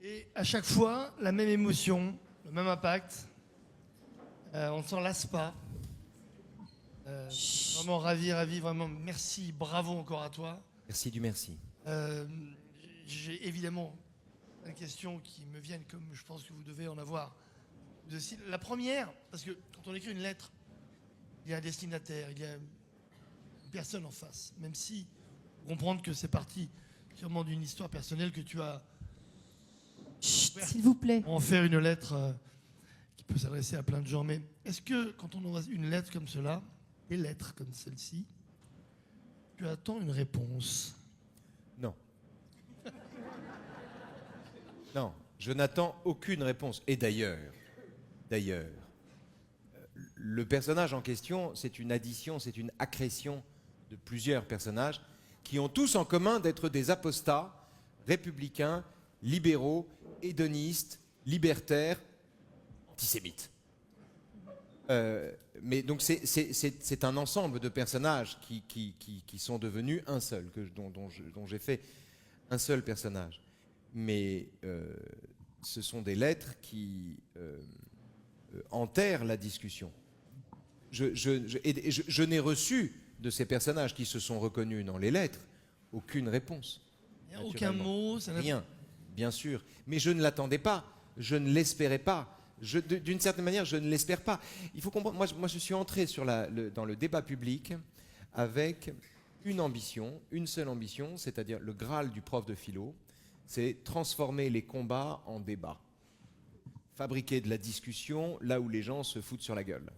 Et à chaque fois, la même émotion, le même impact. On ne s'en lasse pas. Vraiment ravi, vraiment merci, bravo encore à toi. Merci du merci. J'ai évidemment des questions qui me viennent comme je pense que vous devez en avoir. Vous aussi. La première, parce que quand on écrit une lettre, il y a un destinataire, il y a une personne en face, même si comprendre que c'est parti sûrement d'une histoire personnelle que tu as. Chut, s'il vous plaît. En faire une lettre qui peut s'adresser à plein de gens. Mais est-ce que quand on envoie une lettre comme cela, des lettres comme celle-ci, tu attends une réponse? Non. Non, je n'attends aucune réponse. Et d'ailleurs, le personnage en question, c'est une addition, c'est une accrétion de plusieurs personnages qui ont tous en commun d'être des apostats républicains, libéraux, hédonistes, libertaires, antisémites. Mais donc c'est un ensemble de personnages qui sont devenus un seul, dont j'ai fait un seul personnage. Mais ce sont des lettres qui enterrent la discussion. Je n'ai reçu de ces personnages qui se sont reconnus dans les lettres aucune réponse. Aucun mot, ça n'a... Rien, bien sûr. Mais je ne l'attendais pas, je ne l'espérais pas. D'une certaine manière, je ne l'espère pas. Il faut comprendre, moi je suis entré dans le débat public avec une ambition, une seule ambition, c'est-à-dire le Graal du prof de philo, c'est transformer les combats en débats. Fabriquer de la discussion là où les gens se foutent sur la gueule.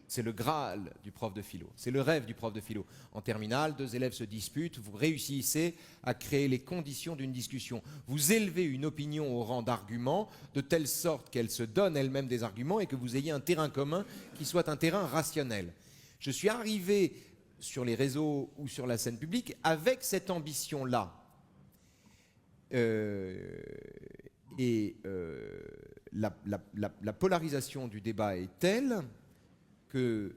C'est le Graal du prof de philo, c'est le rêve du prof de philo. En terminale, deux élèves se disputent, vous réussissez à créer les conditions d'une discussion. Vous élevez une opinion au rang d'argument, de telle sorte qu'elle se donne elle-même des arguments et que vous ayez un terrain commun qui soit un terrain rationnel. Je suis arrivé sur les réseaux ou sur la scène publique avec cette ambition-là. La polarisation du débat est telle que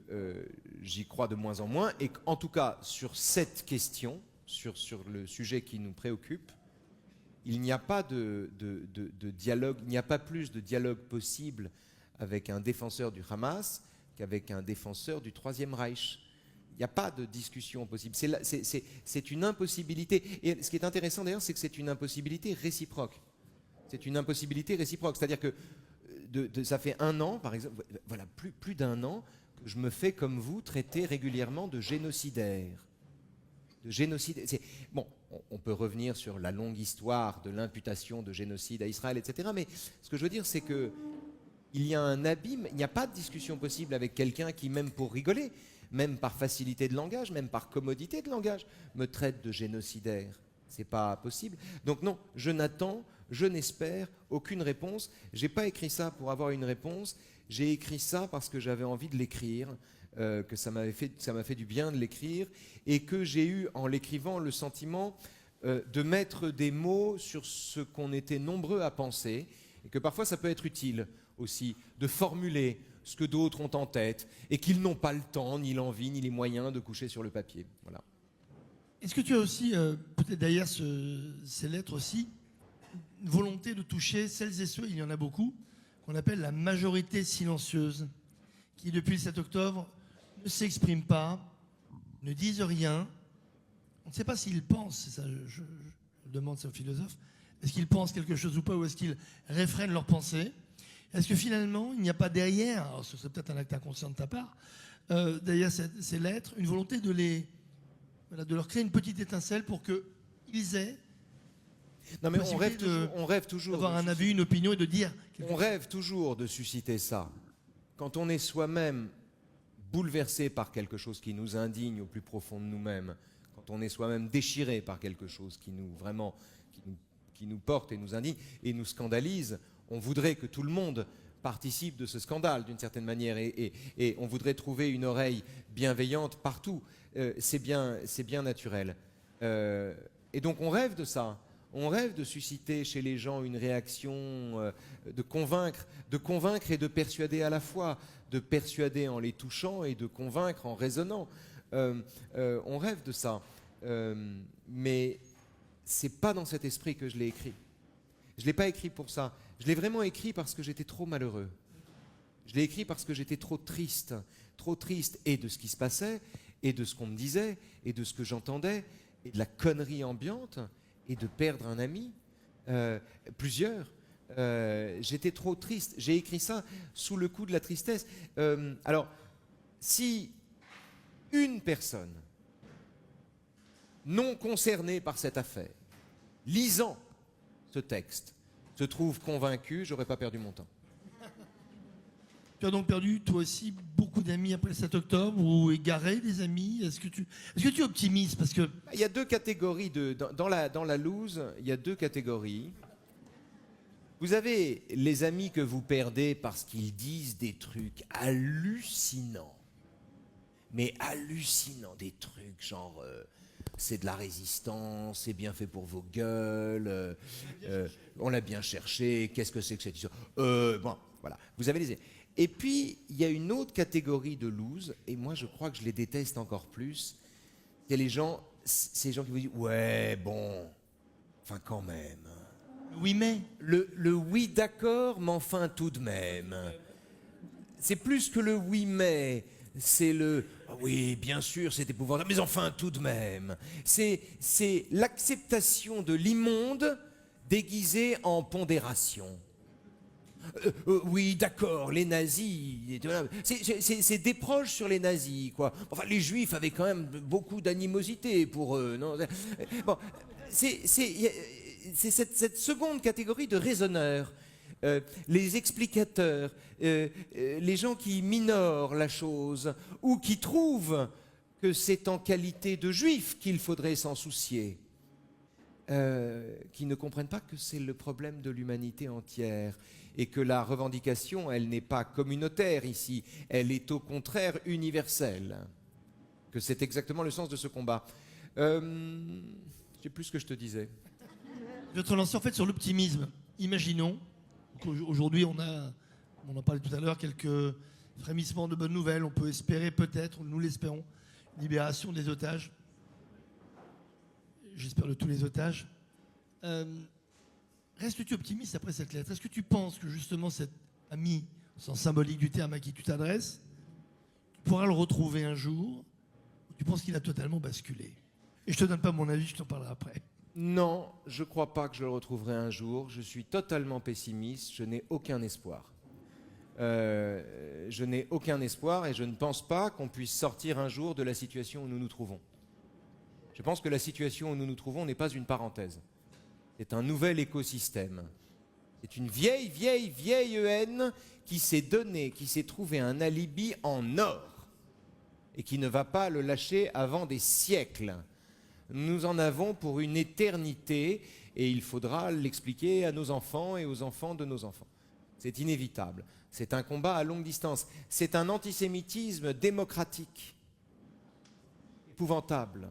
j'y crois de moins en moins et qu'en tout cas sur cette question, sur le sujet qui nous préoccupe, il n'y a pas de dialogue, il n'y a pas plus de dialogue possible avec un défenseur du Hamas qu'avec un défenseur du Troisième Reich. Il n'y a pas de discussion possible. C'est une impossibilité. Et ce qui est intéressant d'ailleurs, c'est que c'est une impossibilité réciproque. C'est une impossibilité réciproque. C'est-à-dire que ça fait un an, par exemple, voilà, plus d'un an, que je me fais, comme vous, traiter régulièrement de génocidaire. Bon, on peut revenir sur la longue histoire de l'imputation de génocide à Israël, etc. Mais ce que je veux dire, c'est que il y a un abîme, il n'y a pas de discussion possible avec quelqu'un qui, même pour rigoler, même par facilité de langage, même par commodité de langage, me traite de génocidaire. C'est pas possible. Donc non, je n'attends, je n'espère aucune réponse. J'ai pas écrit ça pour avoir une réponse. J'ai écrit ça parce que j'avais envie de l'écrire, que ça m'a fait du bien de l'écrire, et que j'ai eu en l'écrivant le sentiment de mettre des mots sur ce qu'on était nombreux à penser, et que parfois ça peut être utile aussi de formuler ce que d'autres ont en tête et qu'ils n'ont pas le temps, ni l'envie, ni les moyens de coucher sur le papier. Voilà. Est-ce que tu as aussi, peut-être derrière ces lettres aussi, une volonté de toucher celles et ceux, il y en a beaucoup, qu'on appelle la majorité silencieuse, qui depuis le 7 octobre ne s'expriment pas, ne disent rien. On ne sait pas s'ils pensent, c'est ça, je demande ça aux philosophes, est-ce qu'ils pensent quelque chose ou pas, ou est-ce qu'ils réfrènent leurs pensées? Est-ce que finalement, il n'y a pas derrière, alors ce serait peut-être un acte inconscient de ta part, derrière ces lettres, une volonté de leur créer une petite étincelle pour qu'ils aient... Non mais on rêve toujours d'avoir un avis, une opinion et de dire... On rêve toujours de susciter ça. Quand on est soi-même bouleversé par quelque chose qui nous indigne au plus profond de nous-mêmes, quand on est soi-même déchiré par quelque chose qui nous porte et nous indigne et nous scandalise, on voudrait que tout le monde participe de ce scandale d'une certaine manière et on voudrait trouver une oreille bienveillante partout. C'est bien naturel. Et donc on rêve de ça. On rêve de susciter chez les gens une réaction, de convaincre et de persuader à la fois, de persuader en les touchant et de convaincre en raisonnant. On rêve de ça. Mais c'est pas dans cet esprit que je l'ai écrit. Je ne l'ai pas écrit pour ça. Je l'ai vraiment écrit parce que j'étais trop malheureux. Je l'ai écrit parce que j'étais trop triste et de ce qui se passait, et de ce qu'on me disait, et de ce que j'entendais, et de la connerie ambiante, et de perdre un ami, plusieurs. J'étais trop triste. J'ai écrit ça sous le coup de la tristesse. Alors, si une personne non concernée par cette affaire, lisant ce texte, se trouve convaincue, j'aurais pas perdu mon temps. Tu as donc perdu, toi aussi, beaucoup d'amis après le 7 octobre ou égaré des amis. Est-ce que tu es optimiste parce que... Il y a deux catégories dans la loose, il y a deux catégories. Vous avez les amis que vous perdez parce qu'ils disent des trucs hallucinants. Mais hallucinants, des trucs genre c'est de la résistance, c'est bien fait pour vos gueules, on l'a bien cherché, qu'est-ce que c'est que cette histoire bon, voilà, vous avez les... Et puis, il y a une autre catégorie de loose, et moi je crois que je les déteste encore plus, c'est les gens qui vous disent « Ouais, bon, enfin quand même... » Oui, mais... Le oui d'accord, mais enfin tout de même. C'est plus que le oui mais, c'est le oui bien sûr c'est épouvantable, mais enfin tout de même. C'est l'acceptation de l'immonde déguisée en pondération. Oui d'accord, les nazis, c'est des proches sur les nazis quoi. Enfin les juifs avaient quand même beaucoup d'animosité pour eux. Non bon, c'est cette seconde catégorie de raisonneurs, les explicateurs, les gens qui minorent la chose ou qui trouvent que c'est en qualité de juifs qu'il faudrait s'en soucier, qui ne comprennent pas que c'est le problème de l'humanité entière et que la revendication, elle n'est pas communautaire ici, elle est au contraire universelle, que c'est exactement le sens de ce combat. Je sais plus ce que je te disais. Je vais te relancer en fait sur l'optimisme. Imaginons qu'aujourd'hui on en parlait tout à l'heure, quelques frémissements de bonnes nouvelles. On peut espérer peut-être, nous l'espérons, libération des otages. J'espère de tous les otages. Restes-tu optimiste après cette lettre? Est-ce que tu penses que justement cet ami, au sens symbolique du terme à qui tu t'adresses, tu pourras le retrouver un jour, ou tu penses qu'il a totalement basculé? Et je te donne pas mon avis, je t'en parlerai après. Non, je ne crois pas que je le retrouverai un jour. Je suis totalement pessimiste. Je n'ai aucun espoir. Je n'ai aucun espoir et je ne pense pas qu'on puisse sortir un jour de la situation où nous nous trouvons. Je pense que la situation où nous nous trouvons n'est pas une parenthèse. C'est un nouvel écosystème. C'est une vieille haine qui s'est donnée, qui s'est trouvé un alibi en or et qui ne va pas le lâcher avant des siècles. Nous en avons pour une éternité et il faudra l'expliquer à nos enfants et aux enfants de nos enfants. C'est inévitable. C'est un combat à longue distance. C'est un antisémitisme démocratique, épouvantable.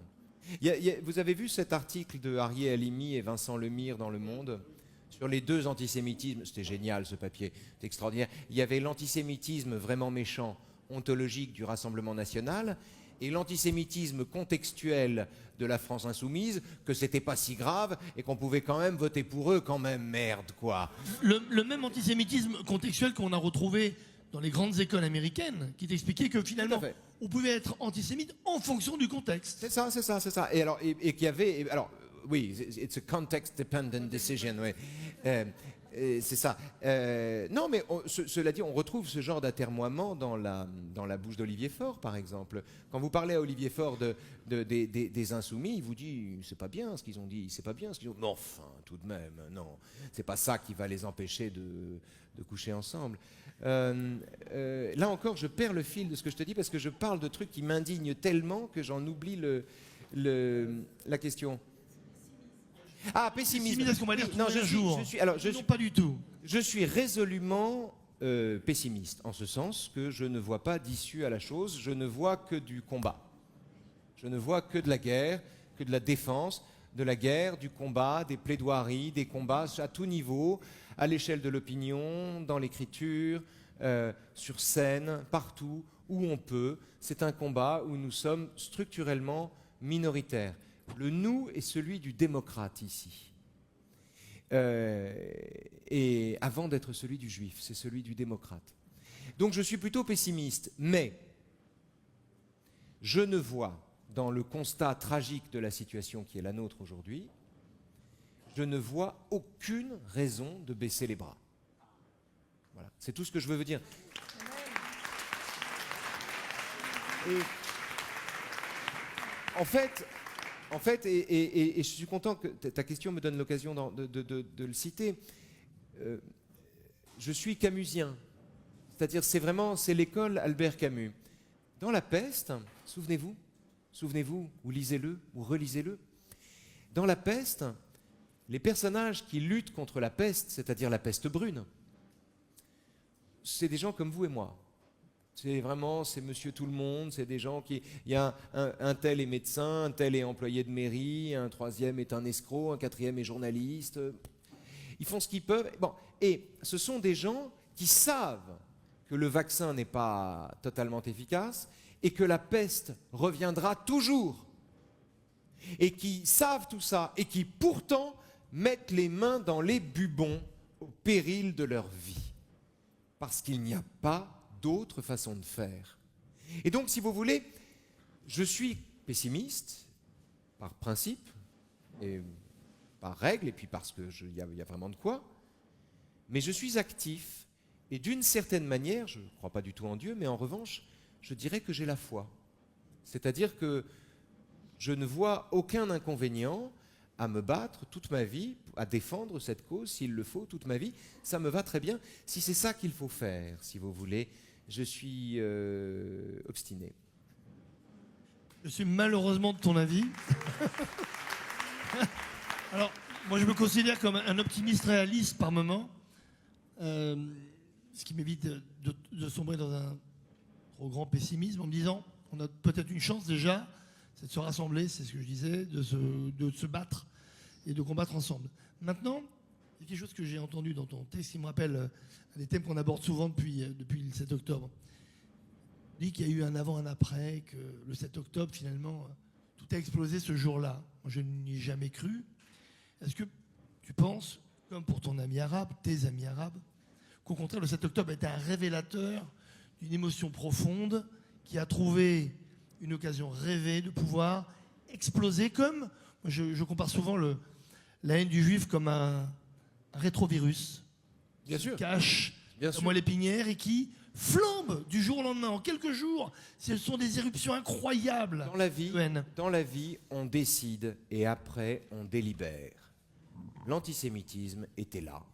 Vous avez vu cet article de Arié Halimi et Vincent Lemire dans Le Monde sur les deux antisémitismes? C'était génial ce papier, c'est extraordinaire. Il y avait l'antisémitisme vraiment méchant, ontologique du Rassemblement national, et l'antisémitisme contextuel de la France insoumise, que c'était pas si grave et qu'on pouvait quand même voter pour eux quand même, merde quoi. Le même antisémitisme contextuel qu'on a retrouvé dans les grandes écoles américaines, qui t'expliquait que finalement, on pouvait être antisémite en fonction du contexte. C'est ça. Et alors, et qu'il y avait, alors, oui, it's a context-dependent decision, oui. C'est ça. Non, mais cela dit, on retrouve ce genre d'atermoiement dans la bouche d'Olivier Faure, par exemple. Quand vous parlez à Olivier Faure des Insoumis, il vous dit c'est pas bien ce qu'ils ont dit, c'est pas bien ce qu'ils ont dit. Mais enfin, tout de même, non. C'est pas ça qui va les empêcher de coucher ensemble. Là encore, je perds le fil de ce que je te dis parce que je parle de trucs qui m'indignent tellement que j'en oublie la question. Ah, pessimisme. Est-ce qu'on va dire non, non, pas du tout. Je suis résolument pessimiste, en ce sens que je ne vois pas d'issue à la chose, je ne vois que du combat. Je ne vois que de la guerre, que de la défense, de la guerre, du combat, des plaidoiries, des combats à tout niveau, à l'échelle de l'opinion, dans l'écriture, sur scène, partout, où on peut. C'est un combat où nous sommes structurellement minoritaires. Le nous est celui du démocrate ici. et avant d'être celui du juif, c'est celui du démocrate. Donc je suis plutôt pessimiste, mais je ne vois, dans le constat tragique de la situation qui est la nôtre aujourd'hui, je ne vois aucune raison de baisser les bras. Voilà, c'est tout ce que je veux dire. Et en fait, et je suis content que ta question me donne l'occasion de le citer. Je suis camusien, c'est-à-dire c'est l'école Albert Camus. Dans La Peste, souvenez-vous, ou lisez-le, ou relisez-le. Dans La Peste, les personnages qui luttent contre la peste, c'est-à-dire la peste brune, c'est des gens comme vous et moi. C'est monsieur tout le monde, c'est des gens qui... Il y a un tel est médecin, un tel est employé de mairie, un troisième est un escroc, un quatrième est journaliste. Ils font ce qu'ils peuvent. Bon, et ce sont des gens qui savent que le vaccin n'est pas totalement efficace et que la peste reviendra toujours. Et qui savent tout ça et qui pourtant mettent les mains dans les bubons au péril de leur vie. Parce qu'il n'y a pas d'autre façon de faire. Et donc, si vous voulez, je suis pessimiste par principe et par règle, et puis parce qu'il y a vraiment de quoi, mais je suis actif, et d'une certaine manière, je ne crois pas du tout en Dieu, mais en revanche, je dirais que j'ai la foi. C'est-à-dire que je ne vois aucun inconvénient à me battre toute ma vie, à défendre cette cause, s'il le faut, toute ma vie. Ça me va très bien. Si c'est ça qu'il faut faire, si vous voulez, je suis obstiné. Je suis malheureusement de ton avis. Alors, moi je me considère comme un optimiste réaliste par moment, ce qui m'évite de sombrer dans un trop grand pessimisme en me disant on a peut-être une chance déjà, c'est de se rassembler, c'est ce que je disais, de se battre et de combattre ensemble. Maintenant, il y a quelque chose que j'ai entendu dans ton texte qui me rappelle un des thèmes qu'on aborde souvent depuis le 7 octobre. Il dit qu'il y a eu un avant, un après, que le 7 octobre, finalement, tout a explosé ce jour-là. Moi, je n'y ai jamais cru. Est-ce que tu penses, comme pour ton ami arabe, tes amis arabes, qu'au contraire, le 7 octobre était un révélateur d'une émotion profonde qui a trouvé une occasion rêvée de pouvoir exploser comme, je compare souvent la haine du juif comme un rétrovirus Bien qui sûr. cache Bien la sûr. moelle épinière et qui flambe du jour au lendemain. En quelques jours, ce sont des éruptions incroyables. Dans la vie, on décide et après, on délibère. L'antisémitisme était là.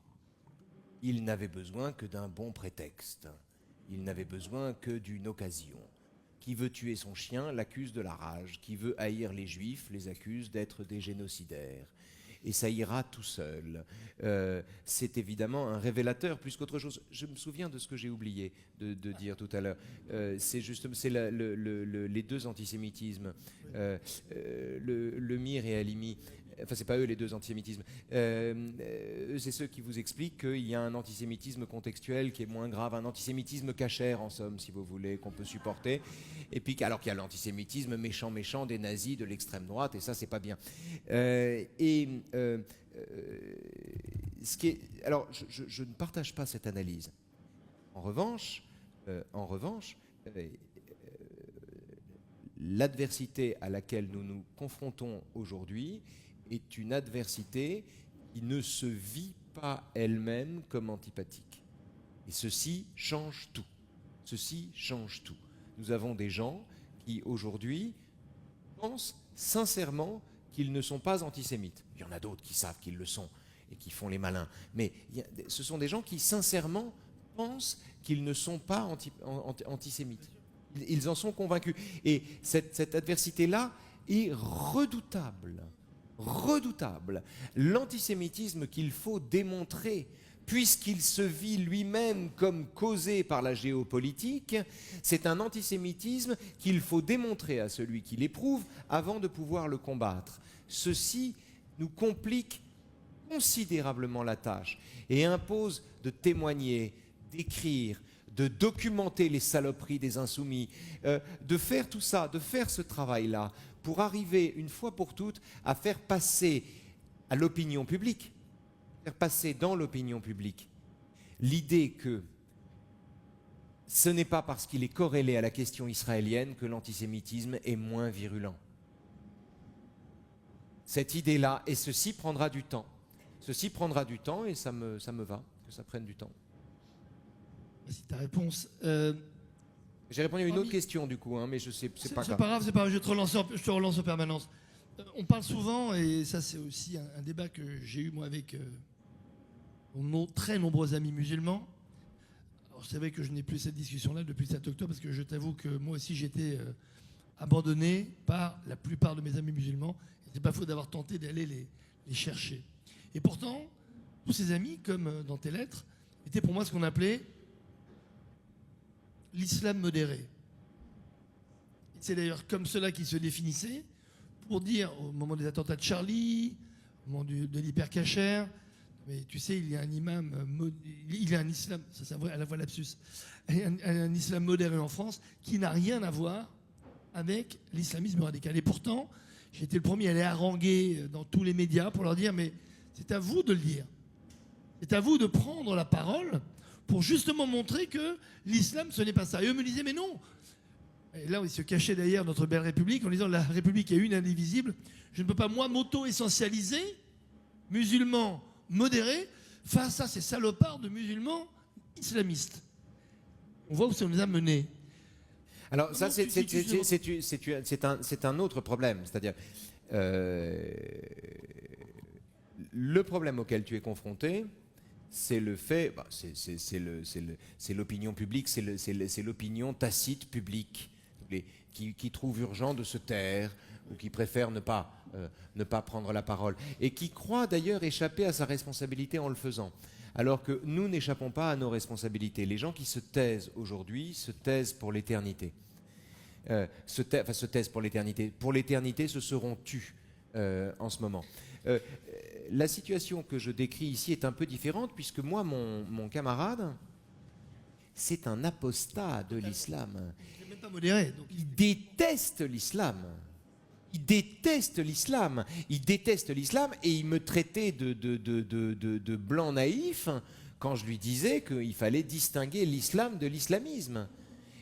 Il n'avait besoin que d'un bon prétexte. Il n'avait besoin que d'une occasion. Qui veut tuer son chien l'accuse de la rage. Qui veut haïr les juifs les accuse d'être des génocidaires. Et ça ira tout seul. C'est évidemment un révélateur plus qu'autre chose. Je me souviens de ce que j'ai oublié de dire tout à l'heure. C'est les deux antisémitismes, le Mir et Halimi. Enfin, c'est pas eux les deux antisémitismes. C'est ceux qui vous expliquent qu'il y a un antisémitisme contextuel qui est moins grave, un antisémitisme cachère, en somme, si vous voulez, qu'on peut supporter. Et puis, alors qu'il y a l'antisémitisme méchant des nazis, de l'extrême droite, et ça, c'est pas bien. Alors, je ne partage pas cette analyse. En revanche, l'adversité à laquelle nous nous confrontons aujourd'hui est une adversité qui ne se vit pas elle-même comme antipathique. Et ceci change tout. Ceci change tout. Nous avons des gens qui, aujourd'hui, pensent sincèrement qu'ils ne sont pas antisémites. Il y en a d'autres qui savent qu'ils le sont et qui font les malins. Mais ce sont des gens qui, sincèrement, pensent qu'ils ne sont pas antisémites. Ils en sont convaincus. Et cette adversité-là est redoutable. Redoutable. L'antisémitisme qu'il faut démontrer, puisqu'il se vit lui-même comme causé par la géopolitique, c'est un antisémitisme qu'il faut démontrer à celui qui l'éprouve avant de pouvoir le combattre. Ceci nous complique considérablement la tâche et impose de témoigner, d'écrire, de documenter les saloperies des insoumis, de faire tout ça, de faire ce travail-là, pour arriver une fois pour toutes à faire passer à l'opinion publique faire passer dans l'opinion publique l'idée que ce n'est pas parce qu'il est corrélé à la question israélienne que l'antisémitisme est moins virulent. Cette idée-là, et ceci prendra du temps. Ceci prendra du temps et ça me va que ça prenne du temps. Voici ta réponse. J'ai répondu à une autre question du coup, hein, mais je sais, c'est pas grave. C'est pas grave, je te relance en permanence. On parle souvent, et ça c'est aussi un débat que j'ai eu moi avec nos très nombreux amis musulmans. Alors c'est vrai que je n'ai plus cette discussion-là depuis le 7 octobre, parce que je t'avoue que moi aussi j'ai été abandonné par la plupart de mes amis musulmans. Et c'est pas faux d'avoir tenté d'aller les chercher. Et pourtant, tous ces amis, comme dans tes lettres, étaient pour moi ce qu'on appelait l'islam modéré. C'est d'ailleurs comme cela qu'ils se définissaient pour dire, au moment des attentats de Charlie, au moment de l'hypercacher, mais tu sais, il y a un imam, il y a un islam, ça c'est à la fois lapsus, un islam modéré en France qui n'a rien à voir avec l'islamisme radical. Et pourtant, j'ai été le premier à les haranguer dans tous les médias pour leur dire, mais c'est à vous de le dire. C'est à vous de prendre la parole pour justement montrer que l'islam, ce n'est pas ça. Et eux me disaient, mais non. Et là, ils se cachaient derrière notre belle République en disant, la République est une, indivisible. Je ne peux pas, moi, m'auto-essentialiser, musulman modéré, face à ces salopards de musulmans islamistes. On voit où ça nous a menés. Alors ça, c'est un autre problème. C'est-à-dire, le problème auquel tu es confronté, c'est le fait, c'est l'opinion publique, c'est l'opinion tacite publique qui trouve urgent de se taire ou qui préfère ne pas prendre la parole et qui croit d'ailleurs échapper à sa responsabilité en le faisant. Alors que nous n'échappons pas à nos responsabilités. Les gens qui se taisent aujourd'hui se taisent pour l'éternité. Se taisent pour l'éternité. Pour l'éternité, se seront tus en ce moment. La situation que je décris ici est un peu différente puisque moi, mon camarade, c'est un apostat de l'islam. Il n'est même pas modéré. Donc... Il déteste l'islam. Il déteste l'islam. Il déteste l'islam et il me traitait de blanc naïf quand je lui disais qu'il fallait distinguer l'islam de l'islamisme.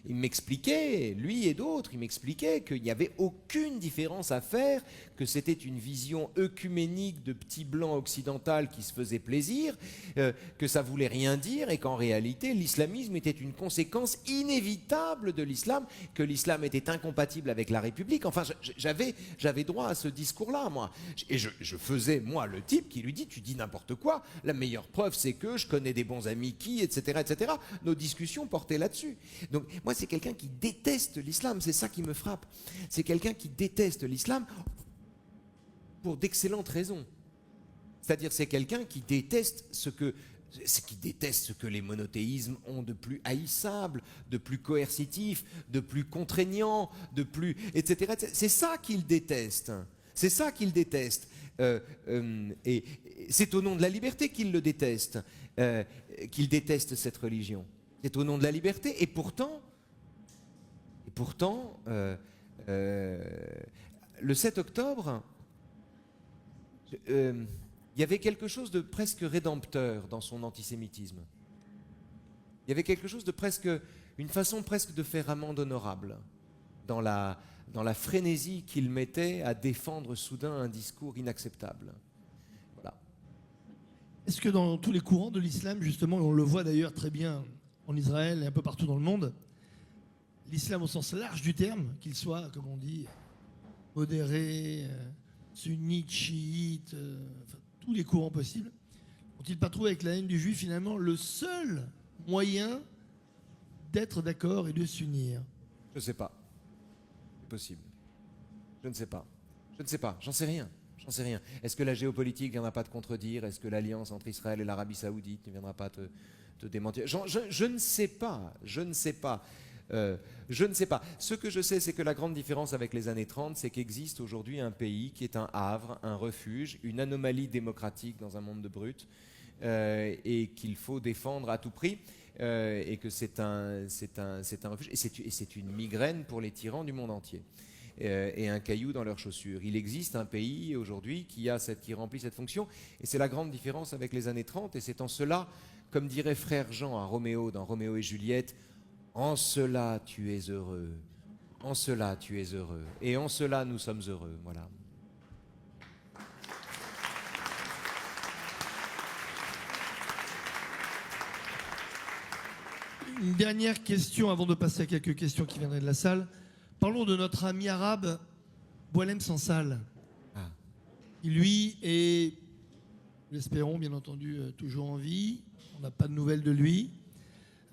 Il m'expliquait, lui et d'autres, il m'expliquait qu'il n'y avait aucune différence à faire, que c'était une vision œcuménique de petit blanc occidental qui se faisait plaisir, que ça voulait rien dire et qu'en réalité l'islamisme était une conséquence inévitable de l'islam, que l'islam était incompatible avec la République. Enfin, j'avais droit à ce discours-là, moi. Et je faisais, moi, le type qui lui dit « tu dis n'importe quoi, la meilleure preuve c'est que je connais des bons amis qui, etc. etc. » Nos discussions portaient là-dessus. Donc, moi, c'est quelqu'un qui déteste l'islam, c'est ça qui me frappe. C'est quelqu'un qui déteste l'islam pour d'excellentes raisons. C'est-à-dire c'est quelqu'un qui déteste ce que les monothéismes ont de plus haïssable, de plus coercitif, de plus contraignant, de plus, etc. C'est ça qu'il déteste. C'est ça qu'il déteste. Et c'est au nom de la liberté qu'il le déteste, qu'il déteste cette religion. C'est au nom de la liberté. Et pourtant, le 7 octobre, il y avait quelque chose de presque rédempteur dans son antisémitisme. Il y avait quelque chose de presque, une façon presque de faire amende honorable dans la frénésie qu'il mettait à défendre soudain un discours inacceptable. Voilà. Est-ce que dans tous les courants de l'islam, justement, et on le voit d'ailleurs très bien en Israël et un peu partout dans le monde, l'islam au sens large du terme, qu'il soit, comme on dit, modéré, sunnite, chiite, enfin, tous les courants possibles, ont-ils pas trouvé avec la haine du juif finalement le seul moyen d'être d'accord et de s'unir? Je ne sais pas. C'est possible. Je ne sais pas. Je ne sais pas. J'en sais rien. J'en sais rien. Est-ce que la géopolitique ne viendra pas te contredire? Est-ce que l'alliance entre Israël et l'Arabie Saoudite ne viendra pas te démentir? Je ne sais pas. Je ne sais pas. Je ne sais pas. Ce que je sais, c'est que la grande différence avec les années 30, c'est qu'existe aujourd'hui un pays qui est un havre, un refuge, une anomalie démocratique dans un monde de brutes, et qu'il faut défendre à tout prix, et que c'est un refuge, et c'est une migraine pour les tyrans du monde entier. et un caillou dans leurs chaussures. Il existe un pays aujourd'hui qui remplit cette fonction, et c'est la grande différence avec les années 30, et c'est en cela, comme dirait frère Jean à Roméo dans Roméo et Juliette, en cela tu es heureux, en cela tu es heureux, et en cela nous sommes heureux. Voilà. Une dernière question avant de passer à quelques questions qui viendraient de la salle. Parlons de notre ami arabe Boualem Sansal. Ah. Qui, lui, est, nous l'espérons bien entendu, toujours en vie. On n'a pas de nouvelles de lui.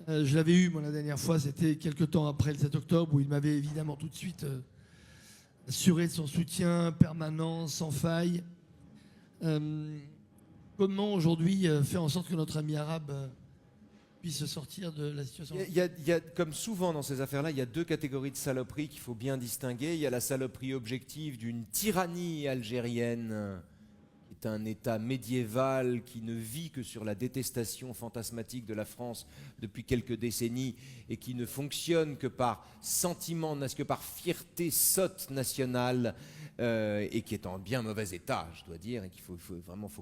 Je l'avais eu, moi, la dernière fois, c'était quelques temps après le 7 octobre, où il m'avait évidemment tout de suite assuré de son soutien permanent, sans faille. Comment aujourd'hui faire en sorte que notre ami arabe puisse sortir de la situation? Il y a, comme souvent dans ces affaires-là, il y a deux catégories de saloperies qu'il faut bien distinguer. Il y a la saloperie objective d'une tyrannie algérienne, qui est un État médiéval qui ne vit que sur la détestation fantasmatique de la France depuis quelques décennies et qui ne fonctionne que par sentiment, que par fierté sotte nationale, et qui est en bien mauvais état, je dois dire, et qu'il faut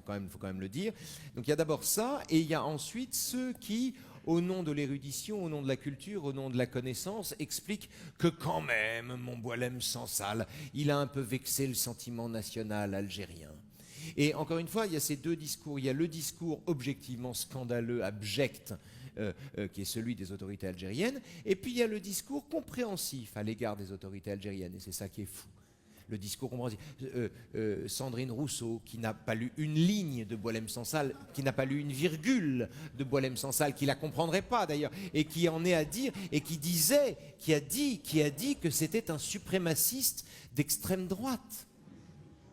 quand même le dire. Donc il y a d'abord ça, et il y a ensuite ceux qui, au nom de l'érudition, au nom de la culture, au nom de la connaissance, expliquent que quand même, mon Boualem Sansal, il a un peu vexé le sentiment national algérien. Et encore une fois, il y a ces deux discours. Il y a le discours objectivement scandaleux, abject, qui est celui des autorités algériennes, et puis il y a le discours compréhensif à l'égard des autorités algériennes, et c'est ça qui est fou. Le discours compréhensif. Sandrine Rousseau, qui n'a pas lu une ligne de Boualem Sansal, qui n'a pas lu une virgule de Boualem Sansal, qui la comprendrait pas d'ailleurs, et qui en est à dire, et qui a dit que c'était un suprémaciste d'extrême droite.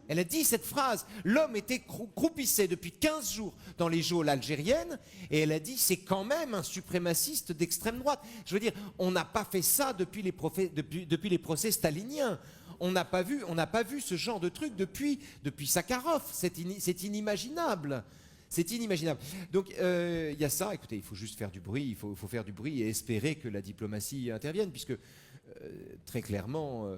Elle a dit cette phrase. L'homme était croupissait depuis 15 jours dans les geôles algériennes, et elle a dit c'est quand même un suprémaciste d'extrême droite. Je veux dire, on n'a pas fait ça depuis les procès staliniens. On n'a pas vu ce genre de truc depuis Sakharov. C'est inimaginable. C'est inimaginable. Donc il y a ça. Écoutez, il faut juste faire du bruit. Il faut faire du bruit et espérer que la diplomatie intervienne, puisque très clairement,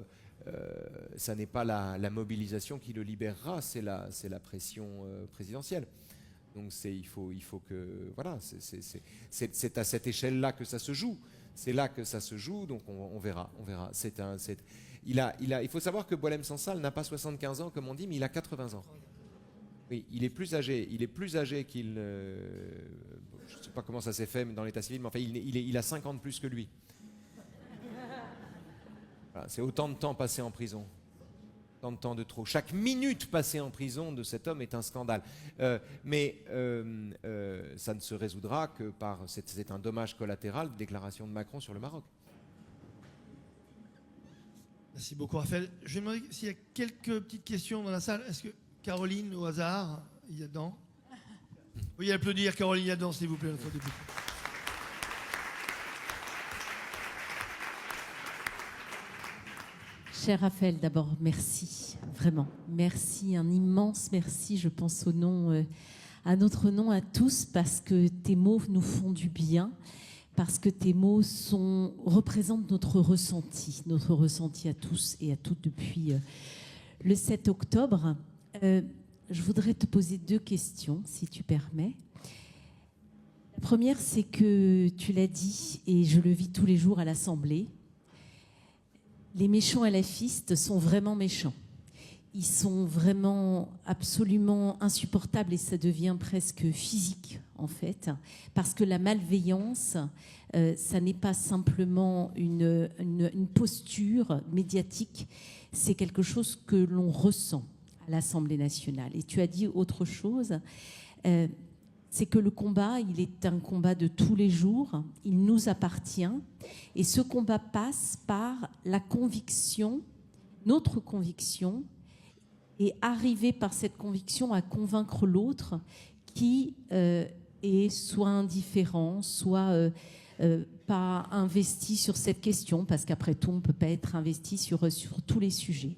ça n'est pas la mobilisation qui le libérera, c'est la pression présidentielle. Donc il faut que voilà, c'est à cette échelle-là que ça se joue. C'est là que ça se joue. Donc on verra. Il faut savoir que Boualem Sansal n'a pas 75 ans comme on dit, mais il a 80 ans. Oui, il est plus âgé qu'il. Je ne sais pas comment ça s'est fait dans l'état civil, mais enfin il a 50 plus que lui. Voilà, c'est autant de temps passé en prison. Tant de temps de trop. Chaque minute passée en prison de cet homme est un scandale. Mais ça ne se résoudra que par... C'est un dommage collatéral de déclaration de Macron sur le Maroc. Merci beaucoup, Raphaël. Je vais demander s'il y a quelques petites questions dans la salle. Est-ce que Caroline, au hasard, il y a dedans? Oui, applaudir Caroline Yadan, s'il vous plaît, notre députée. Cher Raphaël, d'abord, merci, vraiment. Merci, un immense merci, je pense à notre nom à tous, parce que tes mots nous font du bien, parce que tes mots représentent notre ressenti à tous et à toutes depuis le 7 octobre. Je voudrais te poser deux questions, si tu permets. La première, c'est que tu l'as dit, et je le vis tous les jours à l'Assemblée, les méchants LFistes sont vraiment méchants. Ils sont vraiment absolument insupportables et ça devient presque physique, en fait. Parce que la malveillance, ça n'est pas simplement une posture médiatique, c'est quelque chose que l'on ressent à l'Assemblée nationale. Et tu as dit autre chose, c'est que le combat, il est un combat de tous les jours, il nous appartient, et ce combat passe par la conviction, notre conviction, et arriver par cette conviction à convaincre l'autre qui est soit indifférent, soit pas investi sur cette question, parce qu'après tout, on ne peut pas être investi sur tous les sujets.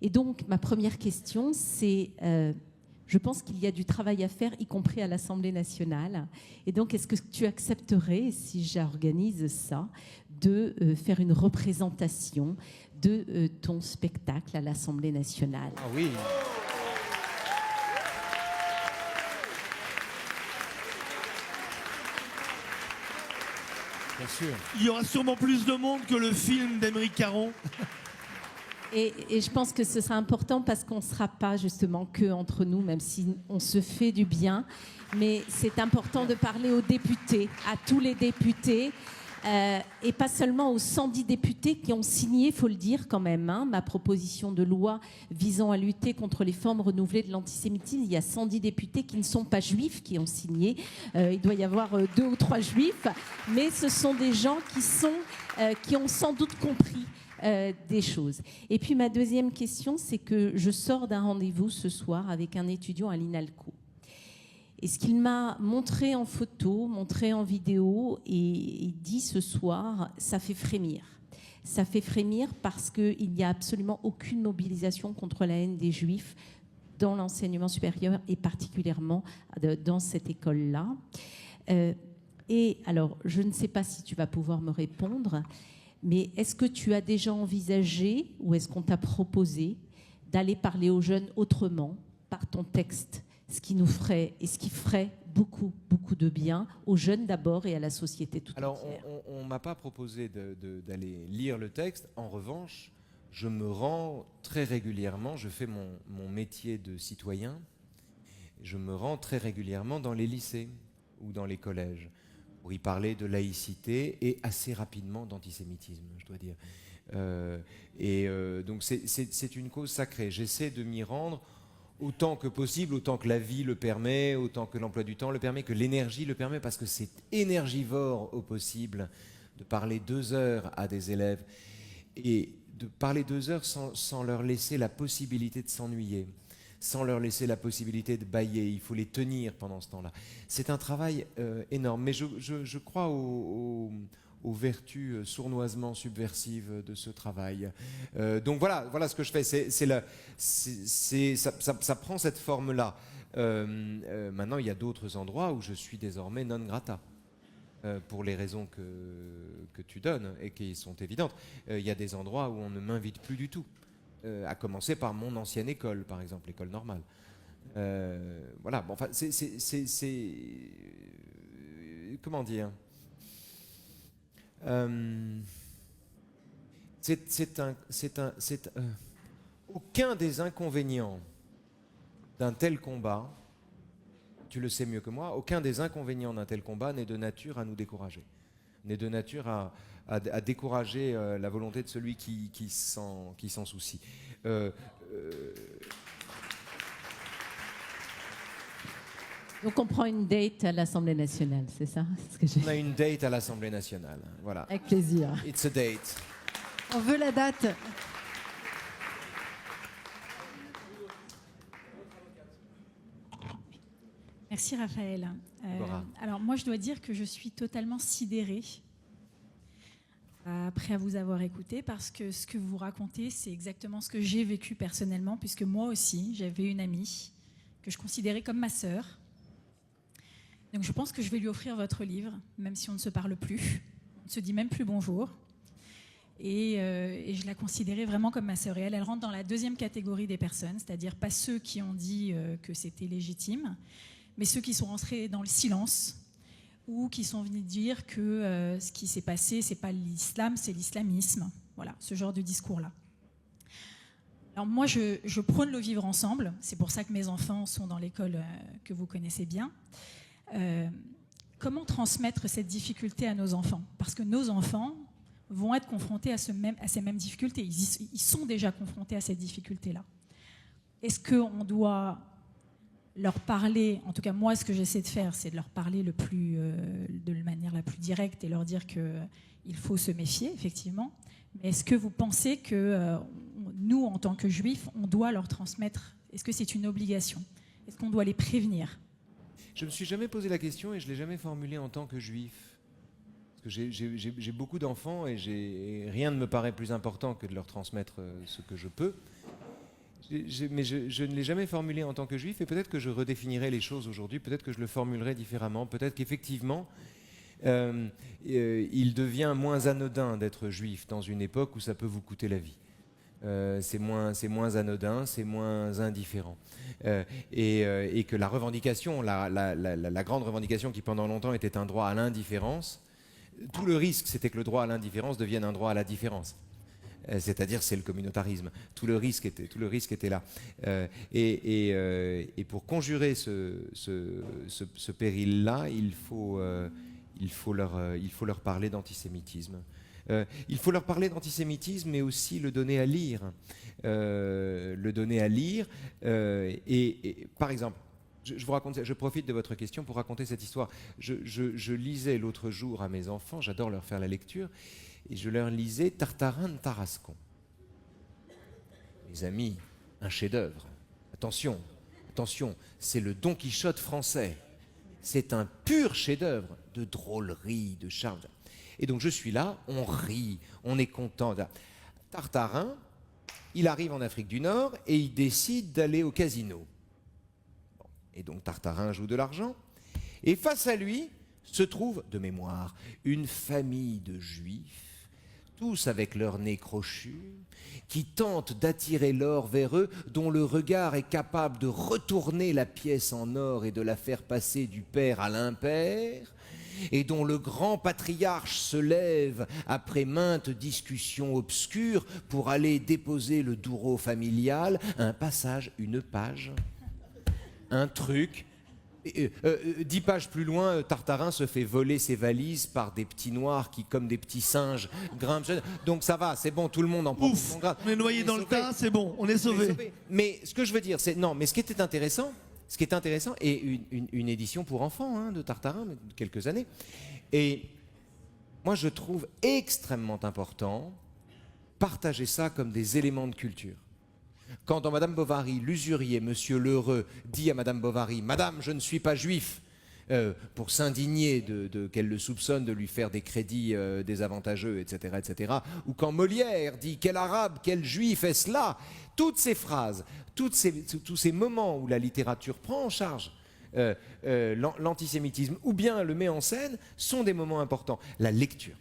Et donc, ma première question, c'est... je pense qu'il y a du travail à faire, y compris à l'Assemblée nationale. Et donc, est-ce que tu accepterais, si j'organise ça, de faire une représentation de ton spectacle à l'Assemblée nationale. Ah oui. Bien sûr. Il y aura sûrement plus de monde que le film d'Émeric Caron. Et je pense que ce sera important parce qu'on ne sera pas justement que entre nous, même si on se fait du bien. Mais c'est important de parler aux députés, à tous les députés, et pas seulement aux 110 députés qui ont signé, il faut le dire quand même, ma proposition de loi visant à lutter contre les formes renouvelées de l'antisémitisme. Il y a 110 députés qui ne sont pas juifs qui ont signé. Il doit y avoir 2 ou 3 juifs, mais ce sont des gens qui ont sans doute compris des choses. Et puis ma deuxième question, c'est que je sors d'un rendez-vous ce soir avec un étudiant à l'INALCO. Et ce qu'il m'a montré en photo, montré en vidéo et dit ce soir, ça fait frémir. Ça fait frémir parce qu'il n'y a absolument aucune mobilisation contre la haine des Juifs dans l'enseignement supérieur et particulièrement dans cette école-là. Et alors, je ne sais pas si tu vas pouvoir me répondre, mais est-ce que tu as déjà envisagé ou est-ce qu'on t'a proposé d'aller parler aux jeunes autrement par ton texte, ce qui nous ferait et ce qui ferait beaucoup, beaucoup de bien aux jeunes d'abord et à la société tout entière. Alors, on ne m'a pas proposé d'aller lire le texte. En revanche, je me rends très régulièrement, je fais mon métier de citoyen, je me rends très régulièrement dans les lycées ou dans les collèges pour y parler de laïcité et assez rapidement d'antisémitisme, je dois dire. Donc c'est une cause sacrée. J'essaie de m'y rendre autant que possible, autant que la vie le permet, autant que l'emploi du temps le permet, que l'énergie le permet, parce que c'est énergivore au possible de parler 2 heures à des élèves et de parler 2 heures sans leur laisser la possibilité de s'ennuyer, sans leur laisser la possibilité de bâiller. Il faut les tenir pendant ce temps-là. C'est un travail énorme, mais je crois aux vertus sournoisement subversives de ce travail. Donc voilà ce que je fais. Ça prend cette forme-là. Maintenant, il y a d'autres endroits où je suis désormais non grata. Pour les raisons que tu donnes et qui sont évidentes. Il y a des endroits où on ne m'invite plus du tout. À commencer par mon ancienne école, par exemple, l'école normale. Voilà, bon, enfin, comment dire, aucun des inconvénients d'un tel combat, tu le sais mieux que moi, aucun des inconvénients d'un tel combat n'est de nature à nous décourager, n'est de nature à décourager la volonté de celui qui s'en soucie. Donc on prend une date à l'Assemblée nationale, c'est ça? On a une date à l'Assemblée nationale, voilà. Avec plaisir. It's a date. On veut la date. Merci Raphaël. Alors moi je dois dire que je suis totalement sidérée après vous avoir écouté, parce que ce que vous racontez, c'est exactement ce que j'ai vécu personnellement, puisque moi aussi j'avais une amie que je considérais comme ma sœur. Donc je pense que je vais lui offrir votre livre, même si on ne se parle plus, on ne se dit même plus bonjour. Et je la considérais vraiment comme ma sœur. Et elle rentre dans la deuxième catégorie des personnes, c'est-à-dire pas ceux qui ont dit que c'était légitime, mais ceux qui sont rentrés dans le silence ou qui sont venus dire que ce qui s'est passé, c'est pas l'islam, c'est l'islamisme. Voilà, ce genre de discours-là. Alors moi, je prône le vivre ensemble. C'est pour ça que mes enfants sont dans l'école que vous connaissez bien. Comment transmettre cette difficulté à nos enfants? Parce que nos enfants vont être confrontés à ces mêmes difficultés. Ils sont déjà confrontés à cette difficulté-là. Est-ce qu'on doit leur parler, en tout cas moi ce que j'essaie de faire, c'est de leur parler de manière la plus directe et leur dire qu'il faut se méfier, effectivement. Mais est-ce que vous pensez que nous, en tant que juifs, on doit leur transmettre? Est-ce que c'est une obligation? Est-ce qu'on doit les prévenir? Je ne me suis jamais posé la question et je ne l'ai jamais formulée en tant que juif. Parce que j'ai beaucoup d'enfants et rien ne me paraît plus important que de leur transmettre ce que je peux. Mais je ne l'ai jamais formulé en tant que juif, et peut-être que je redéfinirai les choses aujourd'hui, peut-être que je le formulerai différemment, peut-être qu'effectivement, il devient moins anodin d'être juif dans une époque où ça peut vous coûter la vie. c'est moins anodin, c'est moins indifférent. Et que la revendication, la grande revendication qui pendant longtemps était un droit à l'indifférence, tout le risque c'était que le droit à l'indifférence devienne un droit à la différence. C'est-à-dire c'est le communautarisme. Tout le risque était là. Et pour conjurer ce péril-là, il faut leur parler d'antisémitisme. Il faut leur parler d'antisémitisme, mais aussi le donner à lire. Et par exemple, je profite de votre question pour raconter cette histoire. Je lisais l'autre jour à mes enfants, j'adore leur faire la lecture, et je leur lisais Tartarin de Tarascon. Mes amis, un chef-d'œuvre. Attention, c'est le Don Quichotte français. C'est un pur chef-d'œuvre de drôlerie, de charme. Et donc je suis là, on rit, on est content. Tartarin, il arrive en Afrique du Nord et il décide d'aller au casino. Et donc Tartarin joue de l'argent. Et face à lui se trouve, de mémoire, une famille de juifs, tous avec leur nez crochu, qui tentent d'attirer l'or vers eux, dont le regard est capable de retourner la pièce en or et de la faire passer du père à l'impair, et dont le grand patriarche se lève après maintes discussions obscures pour aller déposer le doureau familial, un passage, une page, un truc. 10 pages plus loin, Tartarin se fait voler ses valises par des petits noirs qui, comme des petits singes, grimpent. Donc ça va, c'est bon, tout le monde en prend. Ouf, on est noyé dans le tas, c'est bon, on est sauvé. Mais ce que je veux dire, c'est non. Mais ce qui était intéressant, et une édition pour enfants de Tartarin, de quelques années. Et moi, je trouve extrêmement important partager ça comme des éléments de culture. Quand dans Madame Bovary, l'usurier, Monsieur Lheureux, dit à Madame Bovary « Madame, je ne suis pas juif », pour s'indigner qu'elle le soupçonne de lui faire des crédits désavantageux, etc., etc. Ou quand Molière dit « Quel arabe, quel juif est-ce là ?» Toutes ces phrases, tous ces moments où la littérature prend en charge l'antisémitisme ou bien le met en scène sont des moments importants. La lecture,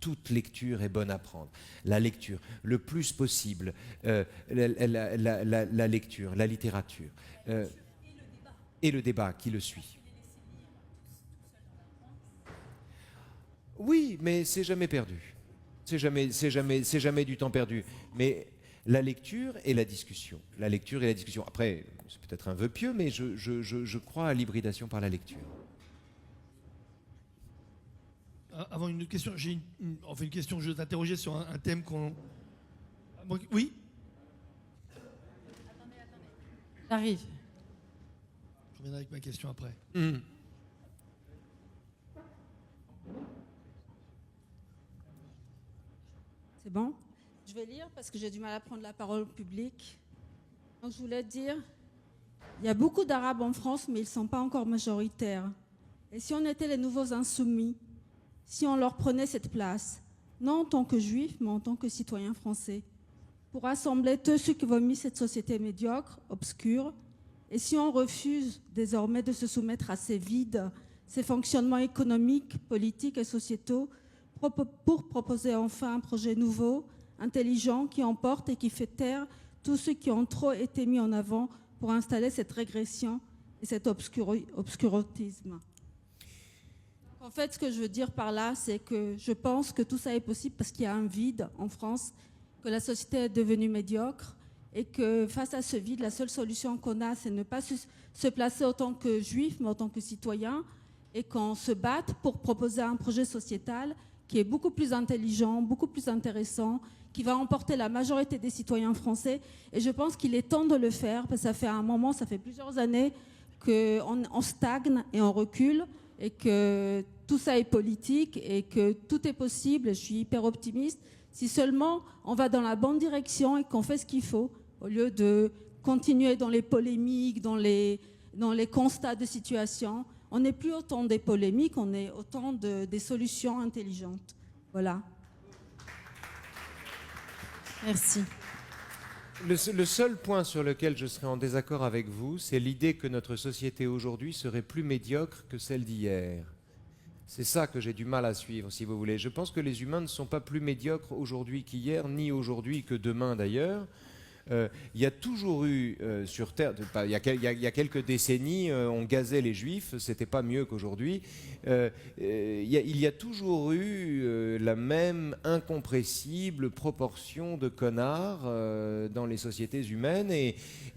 toute lecture est bonne à prendre. La lecture, le plus possible, la lecture, la littérature. Et le débat qui le suit. Oui, mais c'est jamais perdu. C'est jamais du temps perdu. Mais la lecture et la discussion. Après, c'est peut-être un vœu pieux, mais je crois à l'hybridation par la lecture. Avant une question, une question, je vais t'interroger sur un thème qu'on... Oui. J'arrive. Je reviendrai avec ma question après. C'est bon? Je vais lire parce que j'ai du mal à prendre la parole au public. Donc je voulais dire, il y a beaucoup d'Arabes en France, mais ils ne sont pas encore majoritaires. Et si on était les nouveaux insoumis, si on leur prenait cette place, non en tant que juifs, mais en tant que citoyens français, pour rassembler tous ceux qui vomissent cette société médiocre, obscure, et si on refuse désormais de se soumettre à ces vides, ces fonctionnements économiques, politiques et sociétaux, pour proposer enfin un projet nouveau, intelligent, qui emporte et qui fait taire tous ceux qui ont trop été mis en avant pour installer cette régression et cet obscurantisme. En fait, ce que je veux dire par là, c'est que je pense que tout ça est possible parce qu'il y a un vide en France, que la société est devenue médiocre et que face à ce vide, la seule solution qu'on a, c'est ne pas se placer en tant que juif, mais en tant que citoyen, et qu'on se batte pour proposer un projet sociétal qui est beaucoup plus intelligent, beaucoup plus intéressant, qui va emporter la majorité des citoyens français. Et je pense qu'il est temps de le faire, parce que ça fait un moment, ça fait plusieurs années qu'on stagne et on recule, et que tout ça est politique, et que tout est possible. Je suis hyper optimiste. Si seulement on va dans la bonne direction et qu'on fait ce qu'il faut, au lieu de continuer dans les polémiques, dans les constats de situation, on n'est plus au temps des polémiques, on est au temps des solutions intelligentes. Voilà. Merci. Le seul point sur lequel je serais en désaccord avec vous, c'est l'idée que notre société aujourd'hui serait plus médiocre que celle d'hier. C'est ça que j'ai du mal à suivre, si vous voulez. Je pense que les humains ne sont pas plus médiocres aujourd'hui qu'hier, ni aujourd'hui que demain d'ailleurs. Il y a toujours eu sur Terre, il y a quelques décennies, on gazait les Juifs, c'était pas mieux qu'aujourd'hui. Il y a toujours eu la même incompressible proportion de connards dans les sociétés humaines et